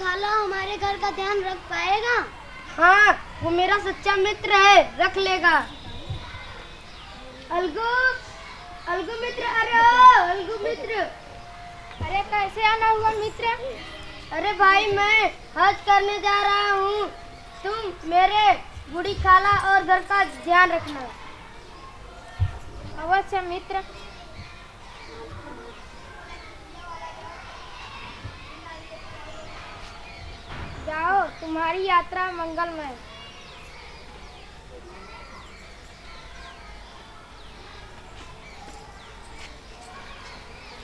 खाला हमारे घर का ध्यान रख पाएगा? हाँ, वो मेरा सच्चा मित्र है, रख लेगा। अलगू, अलगू मित्र, अरे ओ अलगू मित्र। अरे कैसे आना हुआ मित्र? अरे भाई मैं हज करने जा रहा हूँ, तुम मेरे बूढ़ी खाला और घर का ध्यान रखना। अवश्य मित्र। जाओ, तुम्हारी यात्रा मंगलमय।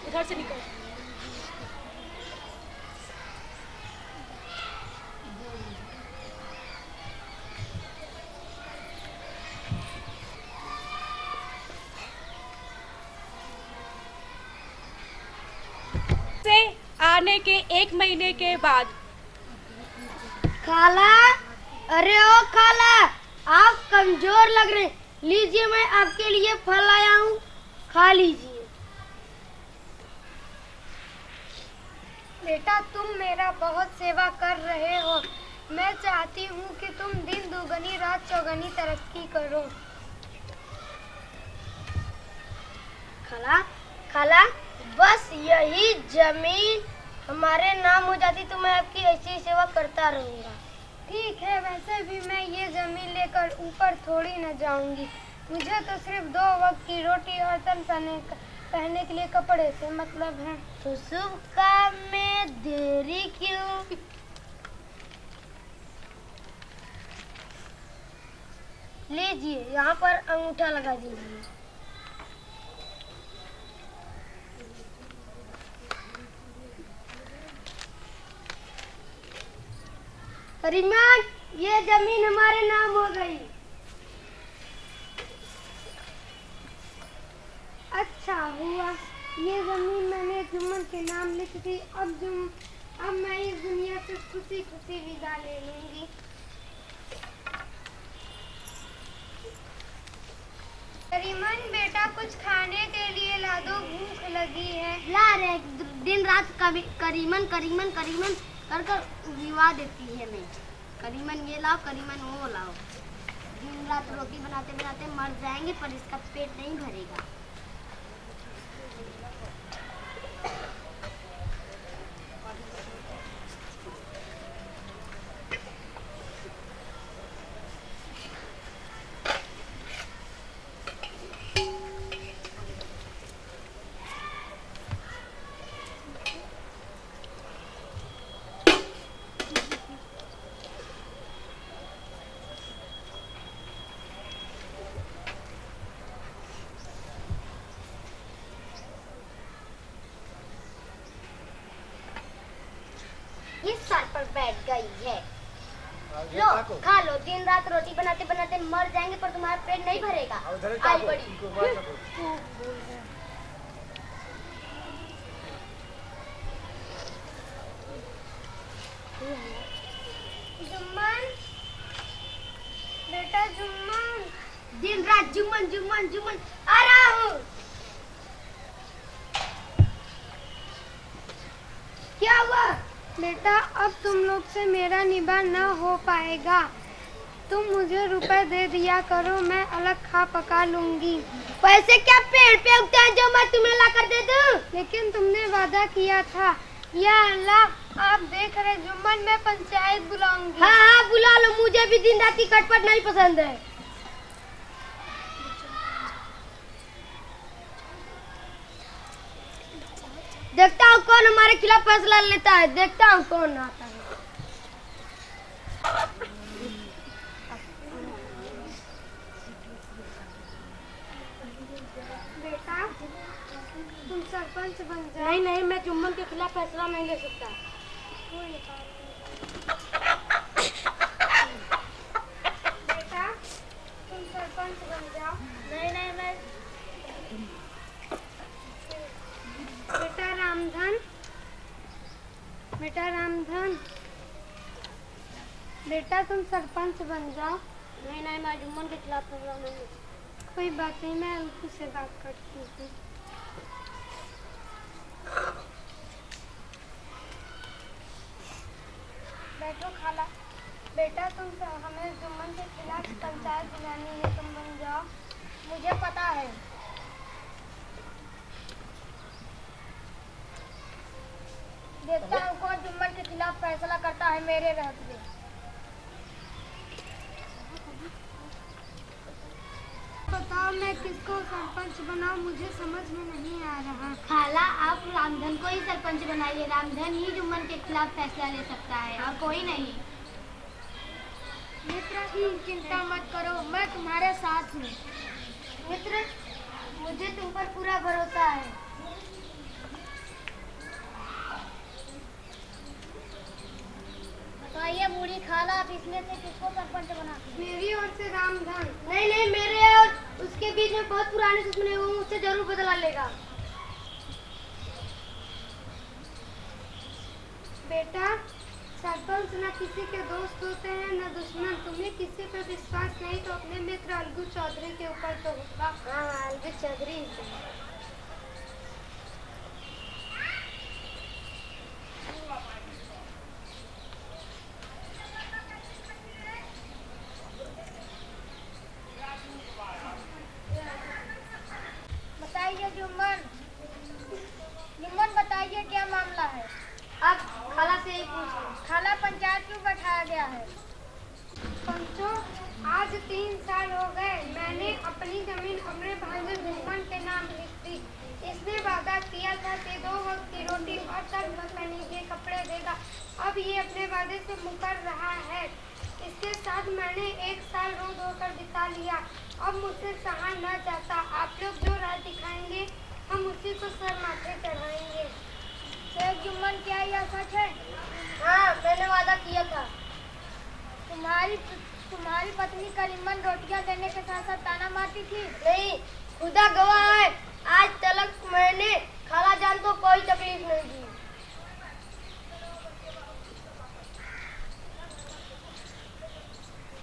इधर से निकल। से आने के 1 महीने के बाद। खाला, अरे ओ खाला, आप कमजोर लग रहे, लीजिए मैं आपके लिए फल लाया हूँ, खा लीजिए। बेटा तुम मेरा बहुत सेवा कर रहे हो, मैं चाहती हूँ कि तुम दिन दुगनी रात चौगनी तरक्की करो। खाला, खाला, बस यही जमीन हमारे नाम हो जाती तो मैं आपकी ऐसी सेवा करता रहूँगा। ठीक है, वैसे भी मैं ये जमीन लेकर ऊपर थोड़ी न जाऊंगी। मुझे तो सिर्फ 2 वक्त की रोटी और तन पहनने के लिए कपड़े से मतलब है। तो शुभ काम में देरी क्यों? लीजिए, यहाँ पर अंगूठा लगा दीजिए। करीमान, ये जमीन हमारे नाम हो गई। अच्छा हुआ, ये जमीन मैंने जुम्मन के नाम लिख दी। अब मैं इस दुनिया से खुशी खुशी विदा ले लूंगी। करीमन बेटा, कुछ खाने के लिए ला दो, भूख लगी है। ला रहे, दिन रात करीमन करीमन करीमन कर कर विवाह देती है मैं। करीमन ये लाओ, करीमन वो लाओ। दिन रात रोटी बनाते बनाते मर जाएंगे पर इसका पेट नहीं भरेगा। इस साल पर बैठ गई है। लो खा लो, दिन रात रोटी बनाते बनाते मर जाएंगे पर तुम्हारा पेट नहीं भरेगा। आई बड़ी जुम्मन बेटा, जुम्मन। दिन रात जुम्मन जुम्मन जुम्मन आ रहा हूँ। क्या हुआ? बेटा अब तुम लोग से मेरा निभा न हो पाएगा। तुम मुझे रुपए दे दिया करो, मैं अलग खा पका लूंगी। पैसे क्या पेड़ पे उगते हैं जो मैं तुम्हें ला कर दे दूं? लेकिन तुमने वादा किया था। या अल्लाह, आप देख रहे जुम्मन, मैं पंचायत बुलाऊंगी। हाँ हाँ बुला लो, मुझे भी दिन रात की खटपट नहीं पसंद है। देखता हूँ कौन हमारे खिलाफ फैसला लेता है, देखता हूँ कौन आता है। बेटा तुम सरपंच बन जाओ। नहीं नहीं, मैं जुम्मन के खिलाफ फैसला नहीं ले सकता। बेटा तुम सरपंच बन जाओ। नहीं नहीं, मैं बेटा रामधन, बेटा रामधन, बेटा तुम सरपंच बन जाओ। नहीं नहीं, मैं जुम्मन के खिलाफ फैसला नहीं ले सकता। कोई बात नहीं, मैं उनको से बात करती हूँ। बेटा हमें जुम्मन के खिलाफ पंचायत बुलानी है, तुम बन जाओ। मुझे पता है। देखता हूँ कौन जुम्मन के खिलाफ फैसला करता है मेरे रहते। बताओ मैं किसको सरपंच बनाऊं, मुझे समझ में नहीं आ रहा। खाला, आप रामधन को ही सरपंच बनाइए। रामधन ही जुम्मन के खिलाफ फैसला ले सकता है और कोई नहीं। मित्र चिंता मत करो, मैं तुम्हारे साथ हूँ। मित्र मुझे तुम पर पूरा भरोसा है। बताइए बूढ़ी खाला, आप इसमें से किसको सरपंच बनाते हैं? मेरी ओर से रामधन। नहीं, मेरे और उसके बीच में बहुत पुरानी दुश्मनी है, वो मुझसे जरूर बदला लेगा। बेटा सरपंच न किसी के दोस्त होते हैं न दुश्मन। तुम्हें किसी पर विश्वास नहीं तो अपने मित्र अलगू चौधरी के ऊपर तो होगा। हाँ, अलगू चौधरी। बताइए जुम्मन, बताइए क्या मामला है? अब खाला से ही पूछो। खाला पंचायत क्यों बैठाया गया है? पंचो, आज 3 साल हो गए मैंने अपनी जमीन अपने भांजे जुम्मन के नाम लिख दी। इसने वादा किया था कि 2 वक्त की रोटी और तन पहनने के कपड़े देगा। अब ये अपने वादे से मुकर रहा है। इसके साथ मैंने 1 साल रो धोकर बिता लिया। अब मुझसे सहा न जाता। आप लोग जो राह दिखाएंगे हम उसी को सर माथे चढ़ाएंगे। शेख जुम्मन, क्या यह सच है? हाँ, मैंने वादा किया था। तुम्हारी पत्नी करीमन रोटियां देने के साथ साथ ताना मारती थी? नहीं, खुदा गवाह है, आज तक मैंने खाला जान को कोई तकलीफ नहीं दी।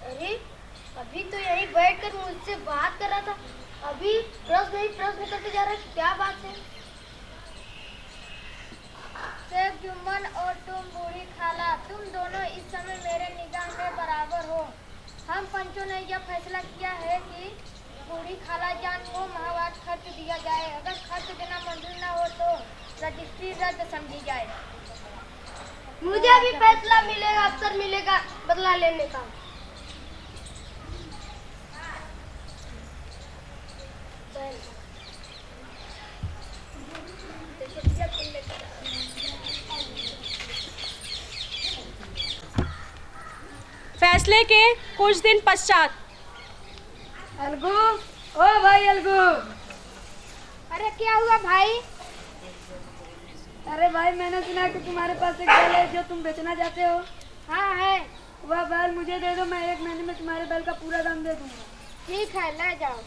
अरे अभी तो यहीं बैठकर मुझसे बात कर रहा था, अभी प्रश्न ही प्रश्न करते जा रहा है। क्या बात है? शेख जुम्मन और तुम बूढ़ी खाला, तुम दोनों इस समय मेरे निगाह में बराबर हो। हम पंचों ने यह फैसला किया है कि बूढ़ी खाला जान को माहवार खर्च दिया जाए। अगर खर्च देना मंजूर न हो तो रजिस्ट्री रद्द समझी जाए। मुझे भी फैसला मिलेगा, अवसर मिलेगा बदला लेने का। फैसले के कुछ दिन पश्चात। अलगू, ओ भाई अलगू। अरे क्या हुआ भाई? अरे भाई, मैंने सुना कि तुम्हारे पास एक बैल है जो तुम बेचना चाहते हो। हाँ है। वह बैल मुझे दे दो, मैं 1 महीने में तुम्हारे बैल का पूरा दाम दे दूंगा। ठीक है, ले जाओ।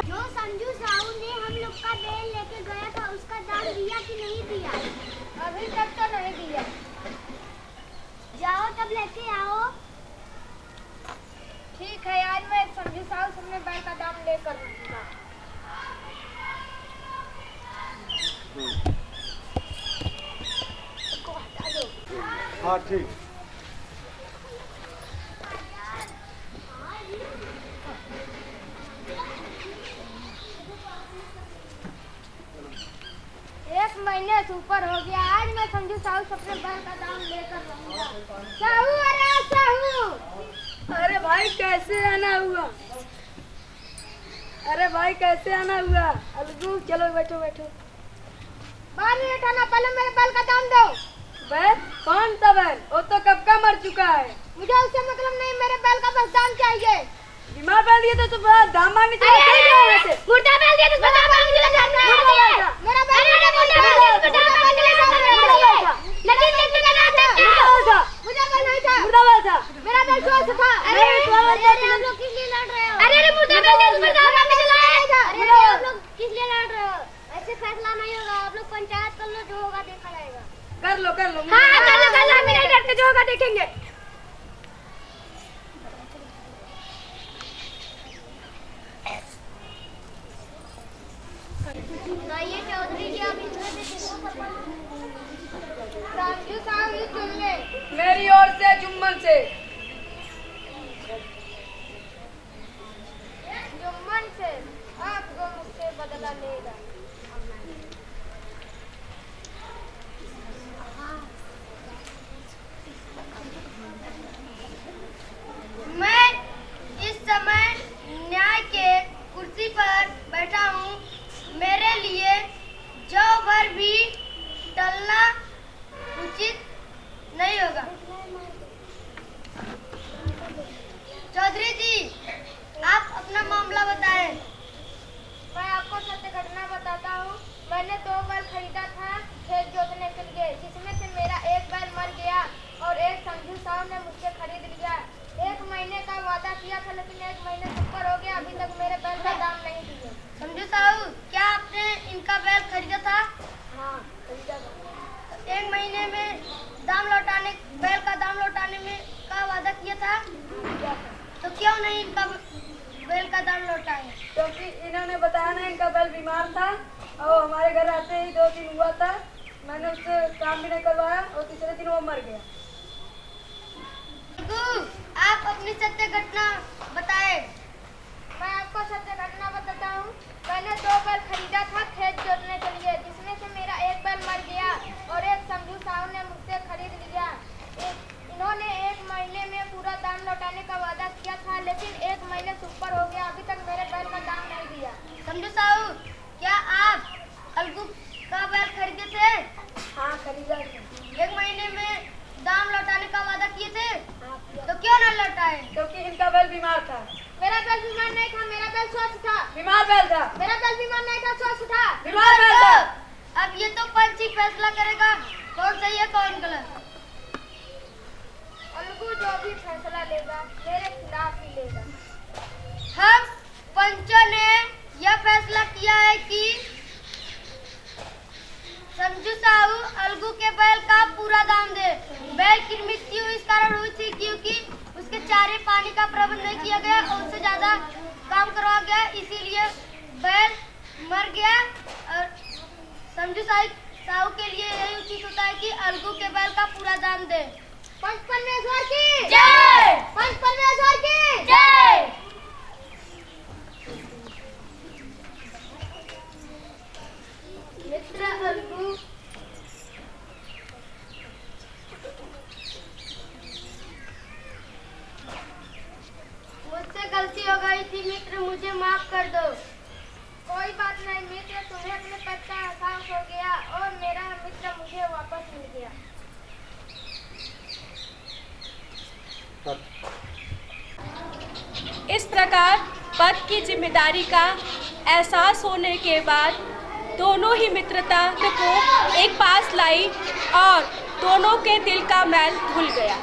जो संजू साहू ने हम लोग का बैल लेके गया था, उसका दाम दिया कि नहीं दिया? अभी तक तो नहीं दिया। जाओ तब लेके आओ। ठीक है, आज मैं संजू साहू से अपने बैल का दाम लेकर दूंगा। हाँ ठीक। एक महीने से ऊपर हो गया, आज मैं संजू साहू से अपने बैल का दाम लेकर रहूंगा। साहू, अरे साहू। अरे भाई कैसे आना हुआ? अरे भाई कैसे आना हुआ? अलगू चलो बैठो बैठो। बाद में उठाना, पहले मेरे बैल का दाम दो। बैल? कौन सा बैल? वो तो कब का मर चुका है। मुझे उससे मतलब नहीं, मेरे बैल का बस दाम चाहिए। बीमार बैल दिया तो बड़ा दाम मांगने चाहिए। मुर्दा बैल दिया तो दाम मांगने लगा। मेरा बैल मुर्दा बैल दिया तो दाम मांगने लगा। लेकिन देखने लगा था। मुझे बैल नहीं था। मुर्दा बैल था। मेरा बैल स्वस्थ था। अरे आप लोग किस लिए लड़ रहे हो? अरे मुर्दा बैल दिया तो दाम मांगने लगा। अरे आप लोग किस लिए लड़ रहे हो? ऐसे फैसला नहीं होगा, आप लोग पंचायत कर लो, जो होगा देखा जाएगा। कर लो हाँ, कर लो, हम नहीं डरते, जो होगा देखेंगे। जुम्मन से। जुम्मन से आपको मुझसे बदला लेगा। मैं इस समय न्याय के कुर्सी पर बैठा हूँ। मेरे लिए जो भर भी टलना उचित नहीं होगा। चौधरी जी, आप अपना मामला बताएं। मैं आपको सत्य घटना बताता हूँ। मैंने 2 बैल खरीदा था खेत जोतने के लिए, जिसमें से मेरा एक बैल मर गया और एक संजू साहब ने मुझसे खरीद लिया। 1 महीने का वादा किया था, लेकिन 1 महीने से ऊपर हो गया, अभी तक मेरे बैल का दाम नहीं दिए। संजू साहू, क्या आपने इनका बैल खरीदा था? हाँ, खरीदा था। 1 महीने में बैल का दाम लौटाने में का वादा किया था, तो क्यों नहीं इनका बैल का दाम लौटाए? क्योंकि इन्होंने बताया ना इनका बैल बीमार था और हमारे घर आते ही 2 दिन हुआ था। मैंने उससे काम भी नहीं करवाया और तीसरे दिन वो मर गया। आप अपनी सत्य घटना बताएं। मैं आपको सत्य घटना बताता हूँ। मैंने 2 बैल खरीदा था खेत जोतने के लिए, जिसमें से मेरा एक बैल मर गया और एक संजू साहब ने मुझसे खरीद लिया। इन्होंने 1 महीने में पूरा दाम लौटाने का वादा किया था, लेकिन 1 महीने से ऊपर हो गया, अभी तक मेरे बैल का दाम नहीं दिया। संजू साहू, क्या आप अलगू का बैल खरीदे थे? हाँ, खरीदा था। 1 महीने में दाम लौटाने का वादा किए थे, हाँ, किया। तो क्यों न लौटाए? क्योंकि इनका बैल बीमार था। मेरा बैल बीमार नहीं था, मेरा बैल स्वस्थ था। बीमार बैल था। मेरा बैल बीमार नहीं था, स्वस्थ था। बीमार बैल था। अब ये तो पंच ही फैसला करेगा कौन सही है कौन गलत। अलगू जो भी फैसला लेगा मेरे खिलाफ ही लेगा। हम पंचों ने यह फैसला किया है कि संजू साहू अलगू के बैल का पूरा दाम दे। बैल की मृत्यु इस कारण हुई थी क्योंकि उसके चारे पानी का प्रबंध नहीं किया गया और उससे ज्यादा काम करवा गया, इसीलिए बैल मर गया। और संजू साहू के लिए यही उचित होता है कि अलगू के बैल का पूरा दाम दे। पंच परमेश्वर की जय। पंच परमेश्वर की जय। मित्र अलगू, मुझसे गलती हो गई थी मित्र, मुझे माफ कर दो। कोई बात नहीं मित्र, तुम्हें अपने पद का एहसास हो गया और मेरा मित्र मुझे वापस मिल गया। इस प्रकार पद की जिम्मेदारी का एहसास होने के बाद दोनों ही मित्रता को एक पास लाई और दोनों के दिल का मैल धुल गया।